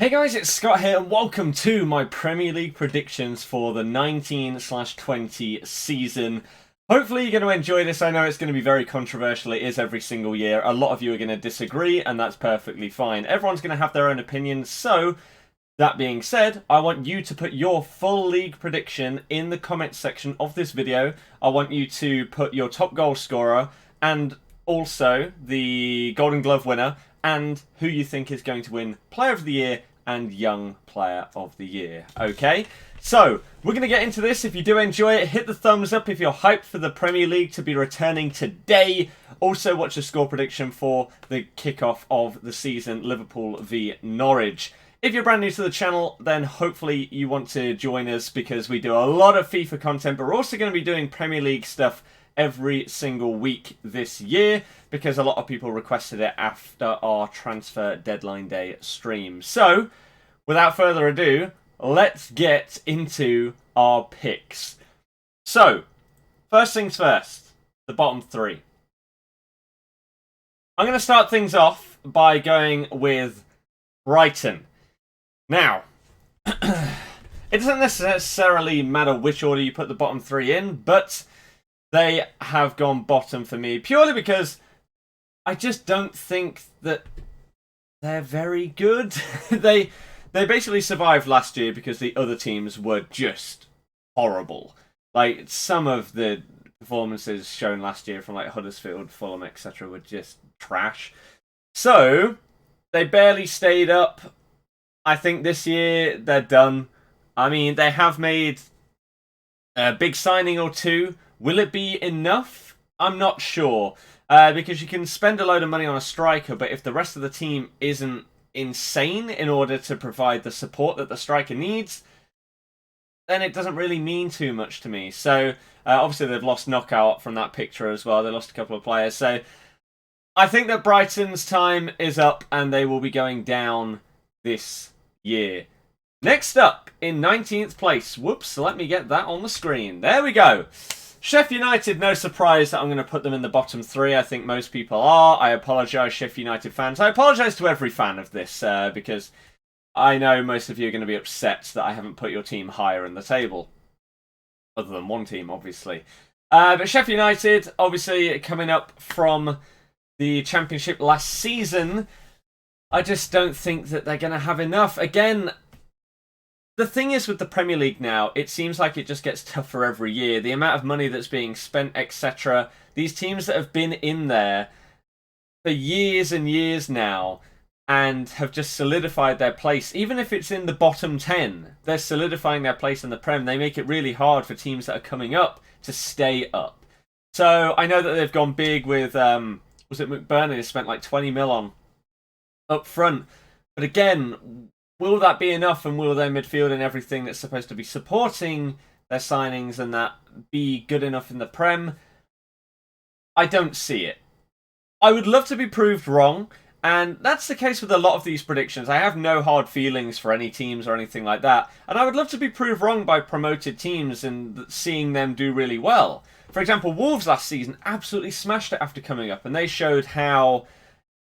Hey guys, it's Scott here and welcome to my Premier League predictions for the 19/20 season. Hopefully you're going to enjoy this. I know it's going to be very controversial. It is every single year. A lot of you are going to disagree and that's perfectly fine. Everyone's going to have their own opinions. So, that being said, I want you to put your full league prediction in the comments section of this video. I want you to put your top goal scorer and also the Golden Glove winner and who you think is going to win Player of the Year and Young Player of the Year. Okay, so we're going to get into this. If you do enjoy it, hit the thumbs up if you're hyped for the Premier League to be returning today. Also watch the score prediction for the kickoff of the season, Liverpool v Norwich. If you're brand new to the channel, then hopefully you want to join us because we do a lot of FIFA content, but we're also going to be doing Premier League stuff every single week this year because a lot of people requested it after our transfer deadline day stream. So, without further ado, let's get into our picks. So, first things first, the bottom three. I'm going to start things off by going with Brighton. Now, it doesn't necessarily matter which order you put the bottom three in, but they have gone bottom for me purely because I just don't think that they're very good. They basically survived last year because the other teams were just horrible. Like, some of the performances shown last year from like Huddersfield, Fulham, etc. were just trash. So, they barely stayed up. I think this year they're done. I mean, they have made a big signing or two. Will it be enough? I'm not sure. Because you can spend a load of money on a striker, but if the rest of the team isn't insane in order to provide the support that the striker needs, then it doesn't really mean too much to me. So, obviously they've lost Knockout from that picture as well. They lost a couple of players. So, I think that Brighton's time is up and they will be going down this year. Next up, in 19th place. Whoops, let me get that on the screen. There we go. Sheff United, no surprise that I'm going to put them in the bottom three. I think most people are. I apologise, Sheff United fans. I apologise to every fan of this because I know most of you are going to be upset that I haven't put your team higher in the table. Other than one team, obviously. But Sheff United, obviously, coming up from the Championship last season, I just don't think that they're going to have enough. Again, the thing is with the Premier League now, it seems like it just gets tougher every year. The amount of money that's being spent, etc. These teams that have been in there for years and years now and have just solidified their place, even if it's in the bottom 10, they're solidifying their place in the Prem. They make it really hard for teams that are coming up to stay up. So I know that they've gone big with, was it McBurney? They spent like 20 mil on up front. But again, will that be enough, and will their midfield and everything that's supposed to be supporting their signings and that be good enough in the Prem? I don't see it. I would love to be proved wrong, and that's the case with a lot of these predictions. I have no hard feelings for any teams or anything like that, and I would love to be proved wrong by promoted teams and seeing them do really well. For example, Wolves last season absolutely smashed it after coming up, and they showed how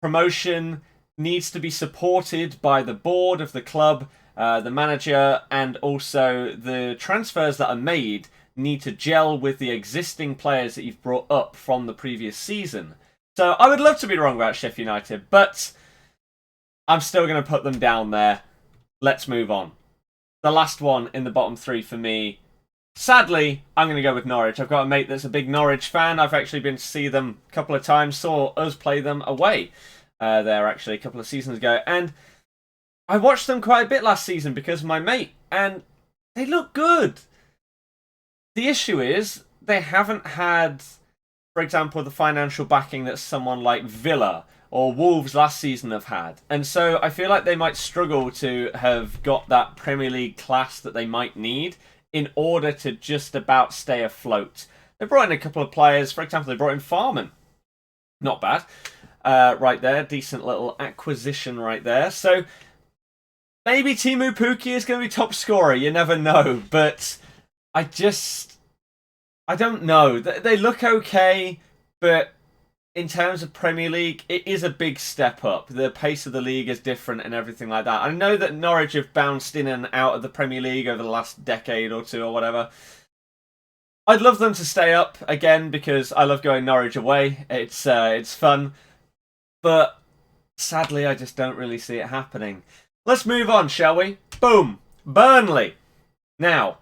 promotion needs to be supported by the board of the club, the manager, and also the transfers that are made need to gel with the existing players that you've brought up from the previous season. So I would love to be wrong about Sheff United, but I'm still going to put them down there. Let's move on. The last one in the bottom three for me, sadly, I'm going to go with Norwich. I've got a mate that's a big Norwich fan. I've actually been to see them a couple of times, saw us play them away there actually a couple of seasons ago, and I watched them quite a bit last season because of my mate, and they look good. The issue is they haven't had, for example, the financial backing that someone like Villa or Wolves last season have had, and so I feel like they might struggle to have got that Premier League class that they might need in order to just about stay afloat. They brought in a couple of players. For example, they brought in Farman. Not bad. Right there, decent little acquisition right there. So maybe Timu Pukki is going to be top scorer. You never know, but I don't know. They look okay, but in terms of Premier League, it is a big step up. The pace of the league is different and everything like that. I know that Norwich have bounced in and out of the Premier League over the last decade or two or whatever. I'd love them to stay up again because I love going Norwich away. It's fun. But sadly, I just don't really see it happening. Let's move on, shall we? Boom! Burnley! Now,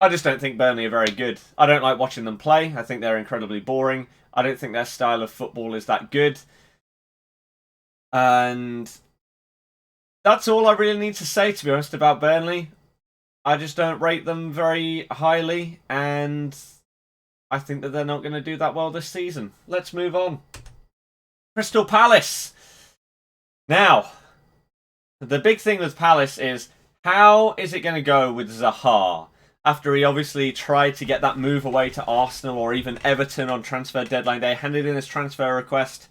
I just don't think Burnley are very good. I don't like watching them play. I think they're incredibly boring. I don't think their style of football is that good. And that's all I really need to say, to be honest, about Burnley. I just don't rate them very highly, and I think that they're not going to do that well this season. Let's move on. Crystal Palace. Now, the big thing with Palace is, how is it going to go with Zaha? After he obviously tried to get that move away to Arsenal or even Everton on transfer deadline day, handed in his transfer request.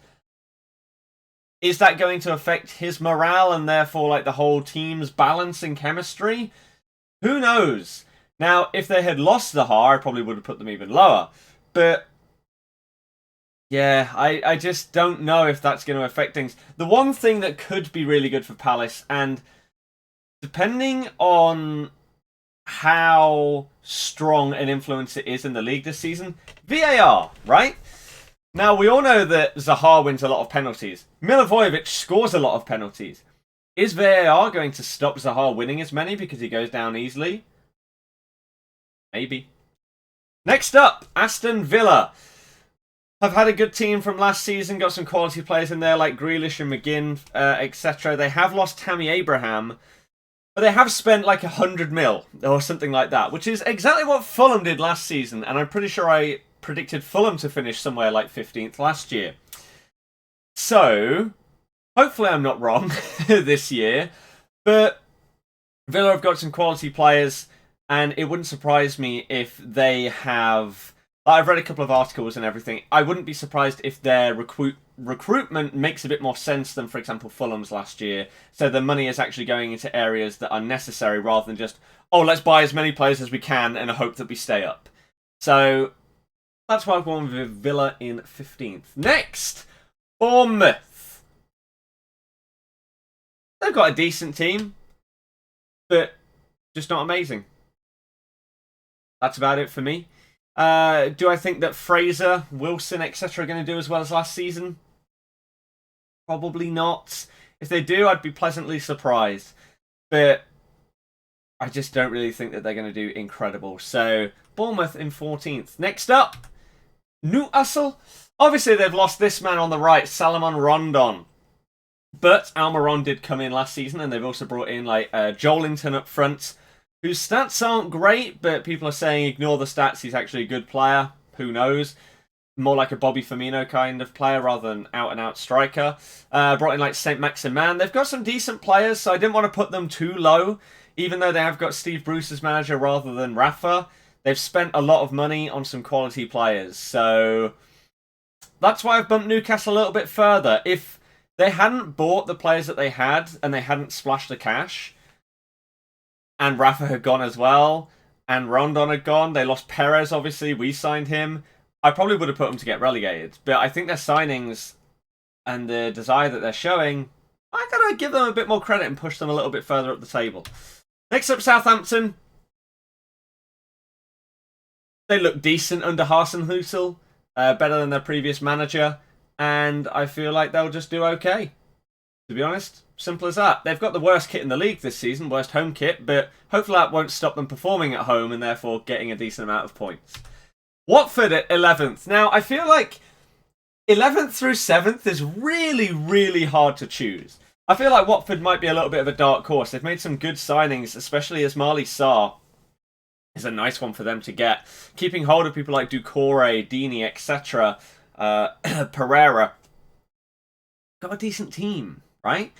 Is that going to affect his morale and therefore like the whole team's balance and chemistry? Who knows? Now, if they had lost Zaha, I probably would have put them even lower. But yeah, I just don't know if that's going to affect things. The one thing that could be really good for Palace, and depending on how strong an influence it is in the league this season, VAR, right? Now, we all know that Zaha wins a lot of penalties. Milivojevic scores a lot of penalties. Is VAR going to stop Zaha winning as many because he goes down easily? Maybe. Next up, Aston Villa. Have had a good team from last season, got some quality players in there like Grealish and McGinn, etc. They have lost Tammy Abraham, but they have spent like 100 mil or something like that, which is exactly what Fulham did last season, and I'm pretty sure I predicted Fulham to finish somewhere like 15th last year. So, hopefully I'm not wrong this year, but Villa have got some quality players, and it wouldn't surprise me if they have... I've read a couple of articles and everything. I wouldn't be surprised if their recruitment makes a bit more sense than, for example, Fulham's last year. So the money is actually going into areas that are necessary rather than just, oh, let's buy as many players as we can and hope that we stay up. So that's why I've gone with Villa in 15th. Next, Bournemouth. They've got a decent team, but just not amazing. That's about it for me. Do I think that Fraser, Wilson, etc. are going to do as well as last season? Probably not. If they do, I'd be pleasantly surprised. But I just don't really think that they're going to do incredible. So, Bournemouth in 14th. Next up, Newcastle. Obviously, they've lost this man on the right, Salomon Rondon. But Almiron did come in last season, and they've also brought in like Joelinton up front, whose stats aren't great, but people are saying ignore the stats, he's actually a good player. Who knows? More like a Bobby Firmino kind of player rather than out-and-out striker. Brought in like St. Maximin. They've got some decent players, so I didn't want to put them too low, even though they have got Steve Bruce as manager rather than Rafa. They've spent a lot of money on some quality players, so that's why I've bumped Newcastle a little bit further. If they hadn't bought the players that they had, and they hadn't splashed the cash, and Rafa had gone as well, and Rondon had gone. They lost Perez, obviously. We signed him. I probably would have put them to get relegated. But I think their signings and the desire that they're showing, I gotta give them a bit more credit and push them a little bit further up the table. Next up, Southampton. They look decent under Hasenhüttl. Better than their previous manager. And I feel like they'll just do okay. To be honest. Simple as that. They've got the worst kit in the league this season, worst home kit, but hopefully that won't stop them performing at home and therefore getting a decent amount of points. Watford at 11th. Now, I feel like 11th through 7th is really, really hard to choose. I feel like Watford might be a little bit of a dark horse. They've made some good signings, especially as Marley Sarr is a nice one for them to get. Keeping hold of people like Doucouré, Dini, etc. Pereira. Got a decent team, right?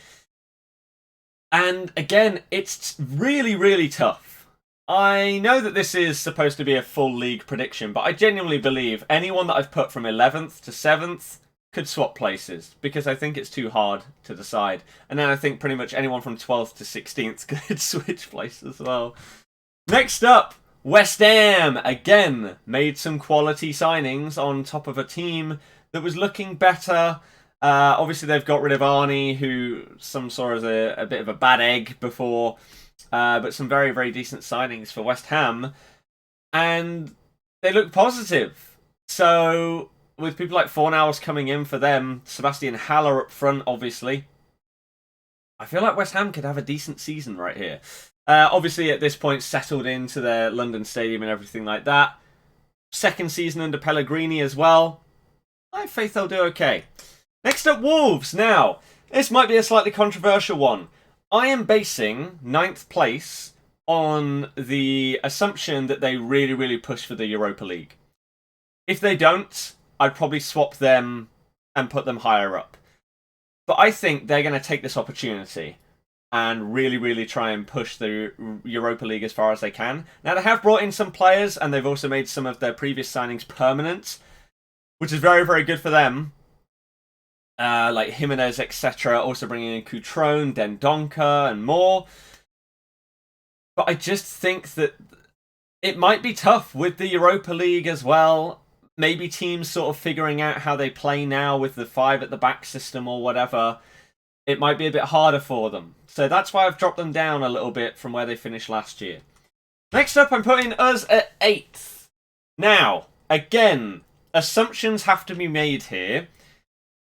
And again, it's really, really tough. I know that this is supposed to be a full league prediction, but I genuinely believe anyone that I've put from 11th to 7th could swap places, because I think it's too hard to decide. And then I think pretty much anyone from 12th to 16th could switch places as well. Next up, West Ham. Again, made some quality signings on top of a team that was looking better. Obviously, they've got rid of Arnie, who some saw as a bit of a bad egg before, but some very, very decent signings for West Ham, and they look positive. So, with people like Fornals coming in for them, Sebastian Haller up front, obviously, I feel like West Ham could have a decent season right here. Obviously, at this point, settled into their London stadium and everything like that. Second season under Pellegrini as well. I have faith they'll do okay. Next up, Wolves. Now, this might be a slightly controversial one. I am basing 9th place on the assumption that they really, really push for the Europa League. If they don't, I'd probably swap them and put them higher up. But I think they're going to take this opportunity and really, really try and push the Europa League as far as they can. Now, they have brought in some players, and they've also made some of their previous signings permanent, which is very, very good for them. Like Jimenez, etc. Also bringing in Cutrone, Dendoncker, and more. But I just think that it might be tough with the Europa League as well. Maybe teams sort of figuring out how they play now with the 5 at the back system or whatever. It might be a bit harder for them. So that's why I've dropped them down a little bit from where they finished last year. Next up, I'm putting us at 8th. Now, again, assumptions have to be made here.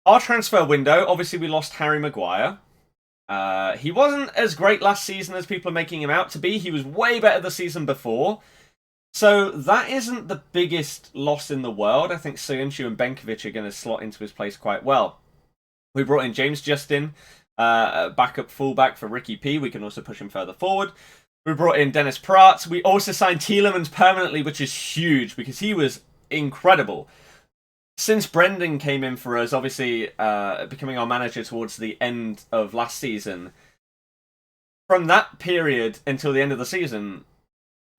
Our transfer window, obviously we lost Harry Maguire. He wasn't as great last season as people are making him out to be. He was way better the season before. So that isn't the biggest loss in the world. I think Soyuncu and Benkovic are going to slot into his place quite well. We brought in James Justin, backup fullback for Ricky P. We can also push him further forward. We brought in Dennis Pratt. We also signed Tielemans permanently, which is huge because he was incredible. Since Brendan came in for us, obviously becoming our manager towards the end of last season, from that period until the end of the season,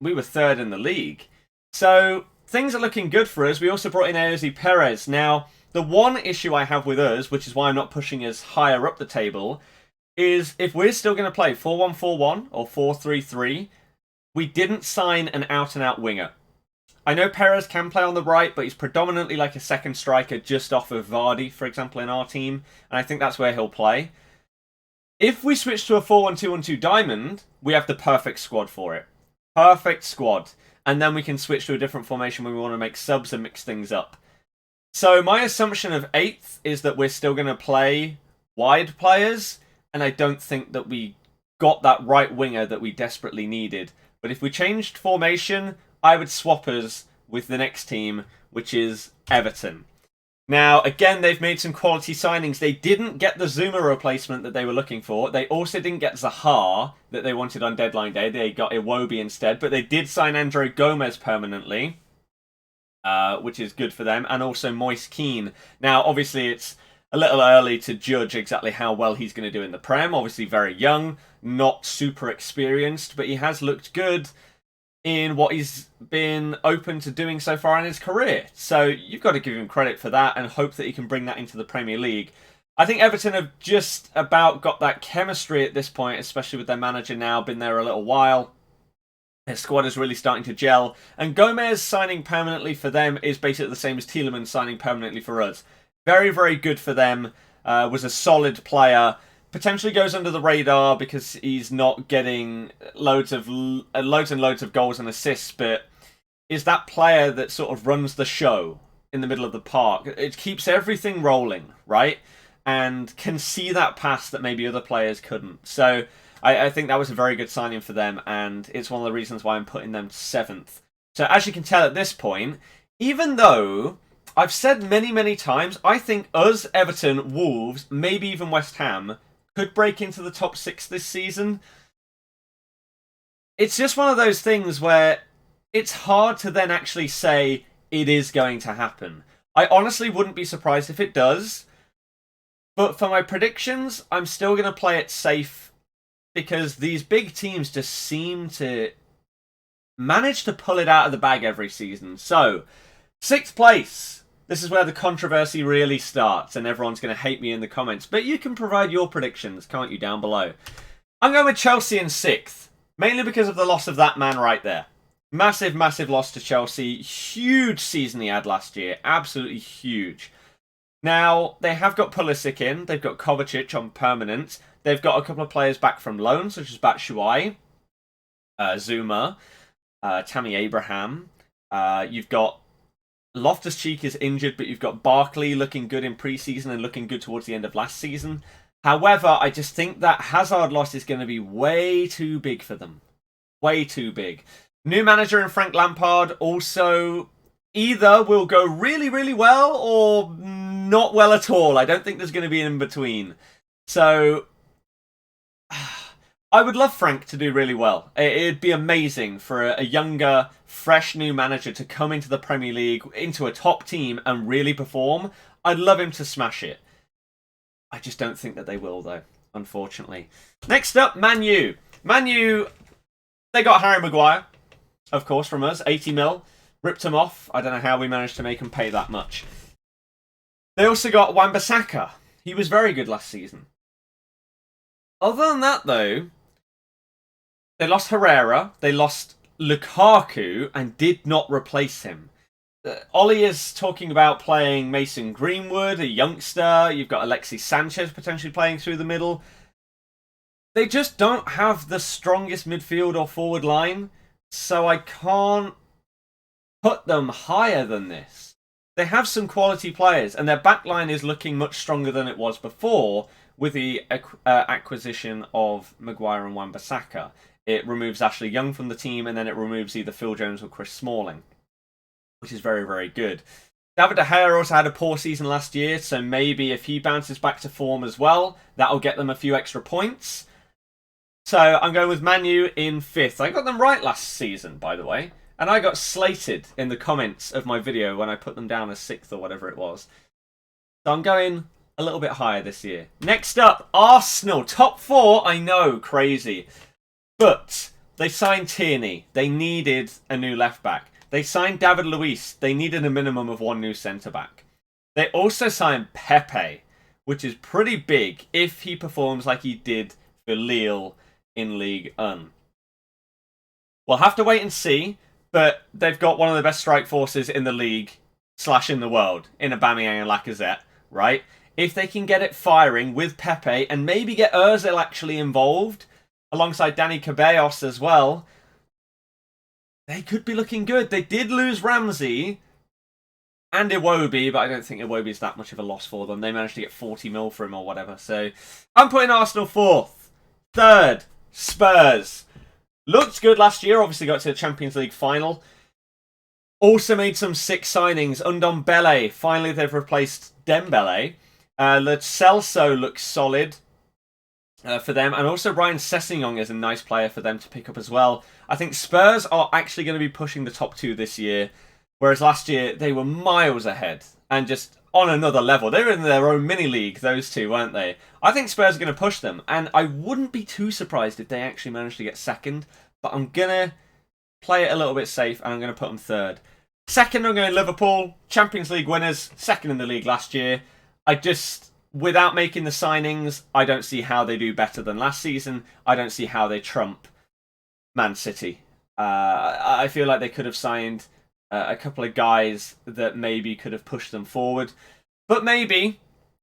we were 3rd in the league. So things are looking good for us. We also brought in Ayoze Perez. Now, the one issue I have with us, which is why I'm not pushing us higher up the table, is if we're still going to play 4-1-4-1 or 4-3-3, we didn't sign an out-and-out winger. I know Perez can play on the right, but he's predominantly like a second striker just off of Birdie, for example, in our team, and I think that's where he'll play. If we switch to a 4-1-2-1-2 diamond, we have the perfect squad for it. Perfect squad. And then we can switch to a different formation when we want to make subs and mix things up. So my assumption of 8th is that we're still going to play wide players, and I don't think that we got that right winger that we desperately needed. But if we changed formation, I would swap us with the next team, which is Everton. Now, again, they've made some quality signings. They didn't get the Zuma replacement that they were looking for. They also didn't get Zaha that they wanted on deadline day. They got Iwobi instead, but they did sign Andre Gomez permanently, which is good for them, and also Moise Kean. Now, obviously, it's a little early to judge exactly how well he's going to do in the Prem. Obviously, very young, not super experienced, but he has looked good in what he's been open to doing so far in his career. So you've got to give him credit for that and hope that he can bring that into the Premier League. I think Everton have just about got that chemistry at this point, especially with their manager now, been there a little while. Their squad is really starting to gel. And Gomez signing permanently for them is basically the same as Tielemans signing permanently for us. Very, very good for them. Was a solid player. Potentially goes under the radar because he's not getting loads and loads of goals and assists, but is that player that sort of runs the show in the middle of the park. It keeps everything rolling, right? And can see that pass that maybe other players couldn't. So I think that was a very good signing for them, and it's one of the reasons why I'm putting them 7th. So as you can tell at this point, even though I've said many, many times, I think us, Everton, Wolves, maybe even West Ham could break into the top 6 this season. It's just one of those things where it's hard to then actually say it is going to happen. I honestly wouldn't be surprised if it does. But for my predictions, I'm still going to play it safe because these big teams just seem to manage to pull it out of the bag every season. So, 6th place. This is where the controversy really starts, and everyone's going to hate me in the comments. But you can provide your predictions, can't you, down below? I'm going with Chelsea in 6th, mainly because of the loss of that man right there. Massive, massive loss to Chelsea. Huge season he had last year. Absolutely huge. Now, they have got Pulisic in. They've got Kovacic on permanent. They've got a couple of players back from loan, such as Batshuayi, Zuma, Tammy Abraham. You've got Loftus-Cheek is injured, but you've got Barkley looking good in pre-season and looking good towards the end of last season. However, I just think that Hazard loss is going to be way too big for them. Way too big. New manager in Frank Lampard also either will go really, really well or not well at all. I don't think there's going to be an in-between. So, I would love Frank to do really well. It'd be amazing for a younger, fresh new manager to come into the Premier League, into a top team and really perform. I'd love him to smash it. I just don't think that they will, though, unfortunately. Next up, Man U. Man U, they got Harry Maguire, of course, from us. 80 mil. Ripped him off. I don't know how we managed to make him pay that much. They also got Wan-Bissaka. He was very good last season. Other than that, though, they lost Herrera. They lost Lukaku and did not replace him. Ollie is talking about playing Mason Greenwood, a youngster. You've got Alexis Sanchez potentially playing through the middle. They just don't have the strongest midfield or forward line, so I can't put them higher than this. They have some quality players, and their backline is looking much stronger than it was before with the acquisition of Maguire and Wan-Bissaka. It removes Ashley Young from the team, and then it removes either Phil Jones or Chris Smalling, which is very, very good. David De Gea also had a poor season last year, so maybe if he bounces back to form as well, that'll get them a few extra points. So I'm going with Man U in 5th. I got them right last season, by the way, and I got slated in the comments of my video when I put them down as 6th or whatever it was. So I'm going a little bit higher this year. Next up, Arsenal. Top 4, I know, crazy. But they signed Tierney. They needed a new left-back. They signed David Luiz. They needed a minimum of 1 new centre-back. They also signed Pepe, which is pretty big if he performs like he did for Lille in Ligue 1. We'll have to wait and see, but they've got one of the best strike forces in the league / in the world in Aubameyang and Lacazette, right? If they can get it firing with Pepe and maybe get Ozil actually involved alongside Danny Ceballos as well, they could be looking good. They did lose Ramsey and Iwobi, but I don't think Iwobi is that much of a loss for them. They managed to get 40 mil for him or whatever. So I'm putting Arsenal 4th. 3rd, Spurs. Looked good last year. Obviously got to the Champions League final. Also made some sick signings. Ndombele. Finally, they've replaced Dembele. Lo Celso looks solid for them. And also Ryan Sessegnon is a nice player for them to pick up as well. I think Spurs are actually going to be pushing the top 2 this year. Whereas last year, they were miles ahead. And just on another level. They were in their own mini-league, those two, weren't they? I think Spurs are going to push them. And I wouldn't be too surprised if they actually managed to get 2nd. But I'm going to play it a little bit safe. And I'm going to put them 3rd. 2nd, I'm going Liverpool. Champions League winners. 2nd in the league last year. I just, without making the signings, I don't see how they do better than last season. I don't see how they trump Man City. I feel like they could have signed a couple of guys that maybe could have pushed them forward. But maybe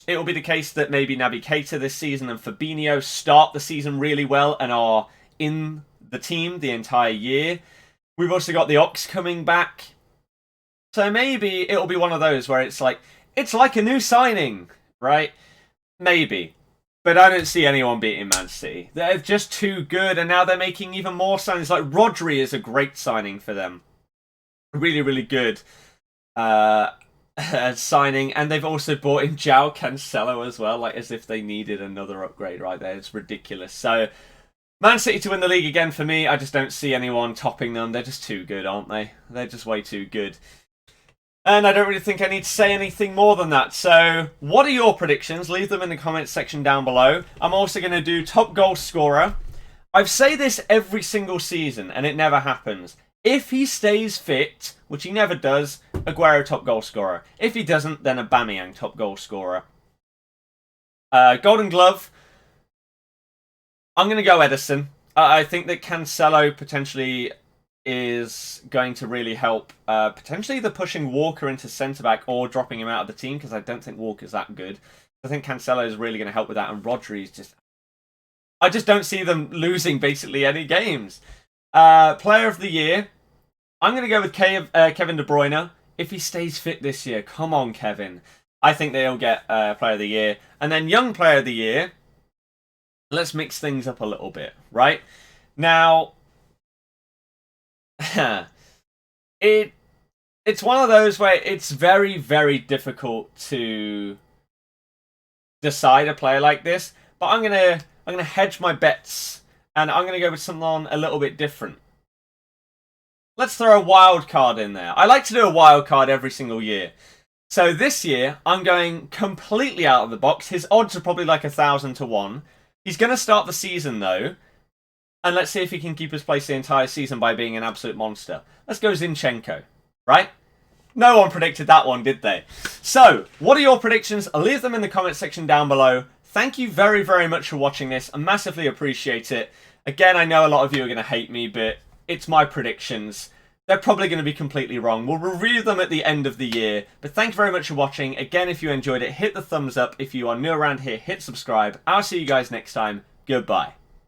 it will be the case that maybe Naby Keita this season and Fabinho start the season really well and are in the team the entire year. We've also got the Ox coming back. So maybe it'll be one of those where it's like a new signing, right? Maybe. But I don't see anyone beating Man City. They're just too good, and now they're making even more signings. Like Rodri is a great signing for them. Really, really good signing. And they've also bought in João Cancelo as well, like as if they needed another upgrade right there. It's ridiculous. So, Man City to win the league again for me. I just don't see anyone topping them. They're just too good, aren't they? They're just way too good. And I don't really think I need to say anything more than that. So, what are your predictions? Leave them in the comments section down below. I'm also going to do top goal scorer. I say this every single season, and it never happens. If he stays fit, which he never does, Aguero top goal scorer. If he doesn't, then Aubameyang top goal scorer. Golden Glove. I'm going to go Edison. I think that Cancelo potentially is going to really help potentially either pushing Walker into centre-back or dropping him out of the team, because I don't think Walker's that good. I think Cancelo is really going to help with that, and Rodri's just... I just don't see them losing basically any games. Player of the year, I'm going to go with Kevin De Bruyne. If he stays fit this year, come on, Kevin. I think they'll get Player of the Year. And then Young Player of the Year, let's mix things up a little bit, right? Now, it's one of those where it's very, very difficult to decide a player like this. But I'm gonna hedge my bets, and I'm gonna go with someone a little bit different. Let's throw a wild card in there. I like to do a wild card every single year. So this year, I'm going completely out of the box. His odds are probably like 1,000 to 1. He's going to start the season, though. And let's see if he can keep his place the entire season by being an absolute monster. Let's go Zinchenko, right? No one predicted that one, did they? So, what are your predictions? Leave them in the comment section down below. Thank you very, very much for watching this. I massively appreciate it. Again, I know a lot of you are going to hate me, but it's my predictions. They're probably going to be completely wrong. We'll review them at the end of the year. But thank you very much for watching. Again, if you enjoyed it, hit the thumbs up. If you are new around here, hit subscribe. I'll see you guys next time. Goodbye.